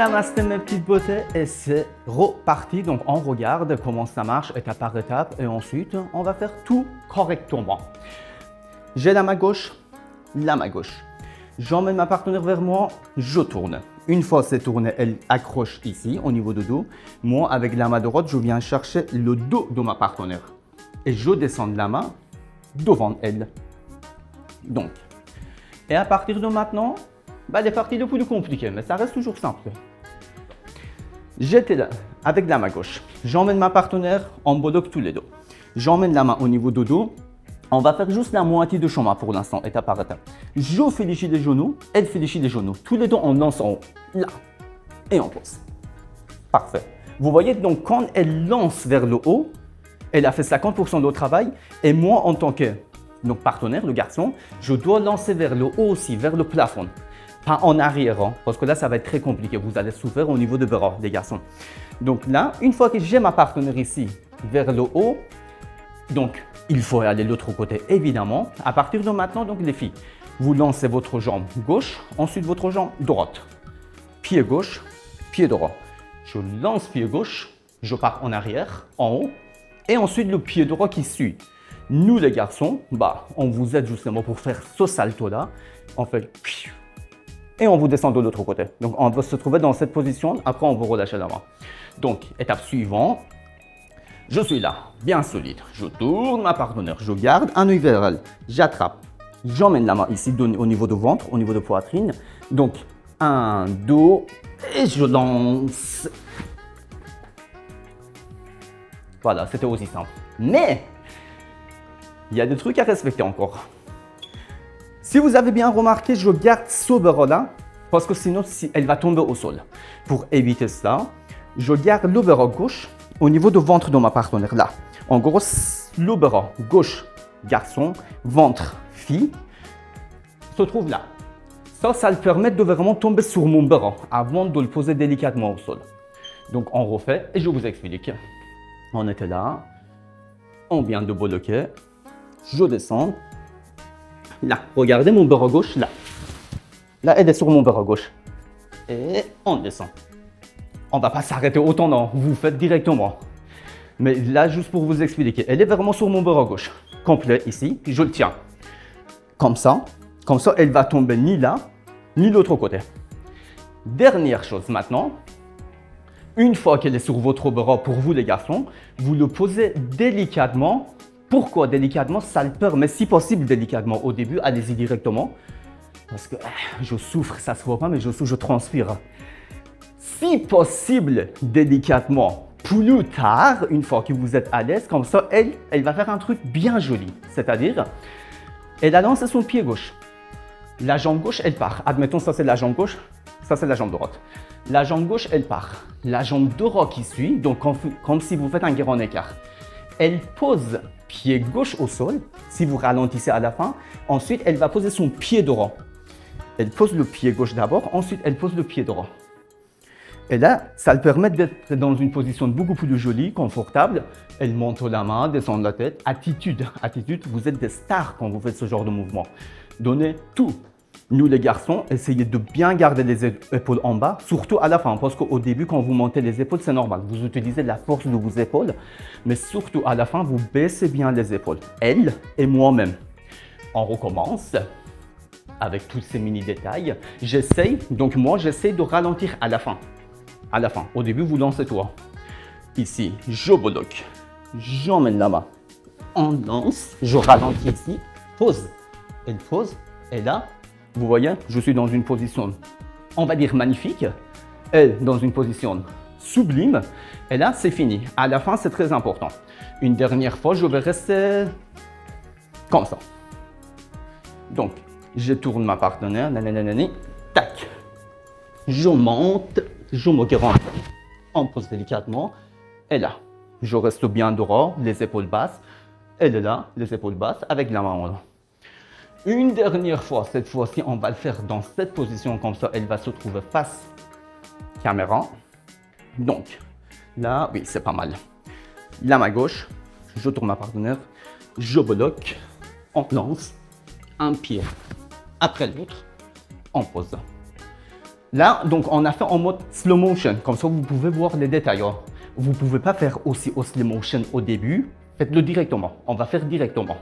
Namasté mes petites beautés et c'est reparti. Donc on regarde comment ça marche étape par étape et ensuite on va faire tout correctement. J'ai la main gauche, la main gauche. J'emmène ma partenaire vers moi, je tourne. Une fois c'est tourné, elle accroche ici au niveau du dos. Moi avec la main droite, je viens chercher le dos de ma partenaire et je descends de la main devant elle. Donc, et à partir de maintenant, les parties les plus compliquées, mais ça reste toujours simple. J'étais là, avec la main gauche. J'emmène ma partenaire, on bloque tous les deux. J'emmène la main au niveau du dos. On va faire juste la moitié de chemin pour l'instant, étape par étape. Je fléchis les genoux, elle fléchit les genoux. Tous les deux, on lance en haut, là, et on pose. Parfait. Vous voyez, donc quand elle lance vers le haut, elle a fait 50% de travail. Et moi, en tant que partenaire, le garçon, je dois lancer vers le haut aussi, vers le plafond. Pas en arrière, hein, parce que là, ça va être très compliqué. Vous allez souffrir au niveau de bras, les garçons. Donc là, une fois que j'ai ma partenaire ici, vers le haut, donc il faut aller de l'autre côté, évidemment. À partir de maintenant, donc les filles, vous lancez votre jambe gauche, ensuite votre jambe droite. Pied gauche, pied droit. Je lance pied gauche, je pars en arrière, en haut, et ensuite le pied droit qui suit. Nous, les garçons, on vous aide justement pour faire ce salto-là. On fait et on vous descend de l'autre côté. Donc, on va se trouver dans cette position. Après, on vous relâche la main. Donc, étape suivante. Je suis là, bien solide. Je tourne ma partenaire. Je garde un œil vers elle. J'attrape. J'emmène la main ici au niveau du ventre, au niveau de la poitrine. Donc, 1, 2, et je lance. Voilà, c'était aussi simple. Mais, il y a des trucs à respecter encore. Si vous avez bien remarqué, je garde ce bras-là parce que sinon, elle va tomber au sol. Pour éviter ça, je garde le bras gauche au niveau du ventre de ma partenaire. Là, en gros, le bras gauche, garçon, ventre, fille, se trouve là. Ça le permet de vraiment tomber sur mon bras avant de le poser délicatement au sol. Donc, on refait et je vous explique. On était là, on vient de bloquer, je descends. Là, regardez mon bras gauche, là. Là, elle est sur mon bras gauche. Et on descend. On ne va pas s'arrêter autant, non. Vous faites directement. Mais là, juste pour vous expliquer, elle est vraiment sur mon bras gauche. Complet ici, puis je le tiens. Comme ça, elle va tomber ni là, ni de l'autre côté. Dernière chose maintenant. Une fois qu'elle est sur votre bras, pour vous les garçons, vous le posez délicatement. Pourquoi délicatement? Ça le permet, si possible délicatement. Au début, allez-y directement. Parce que je souffre, ça ne se voit pas, mais je transpire. Si possible délicatement, plus tard, une fois que vous êtes à l'aise, comme ça, elle va faire un truc bien joli. C'est-à-dire, elle a lancé son pied gauche. La jambe gauche, elle part. Admettons, ça c'est la jambe gauche, ça c'est la jambe droite. La jambe gauche, elle part. La jambe droite qui suit, donc comme si vous faites un grand écart. Elle pose pied gauche au sol, si vous ralentissez à la fin. Ensuite, elle va poser son pied droit. Elle pose le pied gauche d'abord, ensuite elle pose le pied droit. Et là, ça le permet d'être dans une position beaucoup plus jolie, confortable. Elle monte la main, descend la tête. Attitude, vous êtes des stars quand vous faites ce genre de mouvement. Donnez tout. Nous les garçons, essayez de bien garder les épaules en bas, surtout à la fin, parce qu'au début, quand vous montez les épaules, c'est normal. Vous utilisez la force de vos épaules, mais surtout à la fin, vous baissez bien les épaules. Elle et moi-même. On recommence avec tous ces mini détails. J'essaye de ralentir à la fin. À la fin, au début, vous lancez toi. Ici, je bloque. J'emmène la main. On lance, je ralentis ici, pause. Elle pose, et là, vous voyez, je suis dans une position, on va dire magnifique. Elle, dans une position sublime. Et là, c'est fini. À la fin, c'est très important. Une dernière fois, je vais rester comme ça. Donc, je tourne ma partenaire. Tac. Je monte. Je me grimpe. On pose délicatement. Et là, je reste bien droit, les épaules basses. Elle est là, les épaules basses, avec la main en haut. Une dernière fois, cette fois-ci, on va le faire dans cette position, comme ça, elle va se trouver face caméra. Donc, là, oui, c'est pas mal. La main gauche, je tourne ma partenaire, je bloque, on lance un pied après l'autre, on pose. Là, donc, on a fait en mode slow motion. Comme ça, vous pouvez voir les détails. Hein. Vous ne pouvez pas faire aussi au slow motion au début. Faites-le directement. On va faire directement.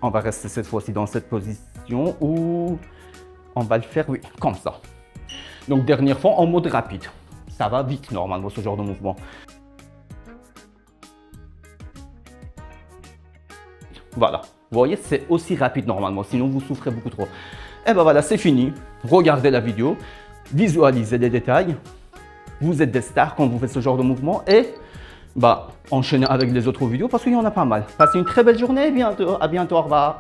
On va rester cette fois-ci dans cette position où on va le faire, oui, comme ça. Donc, dernière fois, en mode rapide. Ça va vite, normalement, ce genre de mouvement. Voilà. Vous voyez, c'est aussi rapide, normalement. Sinon, vous souffrez beaucoup trop. Et ben voilà, c'est fini. Regardez la vidéo. Visualisez les détails. Vous êtes des stars quand vous faites ce genre de mouvement. Et enchaînez avec les autres vidéos parce qu'il y en a pas mal. Passez une très belle journée. À bientôt. Au revoir.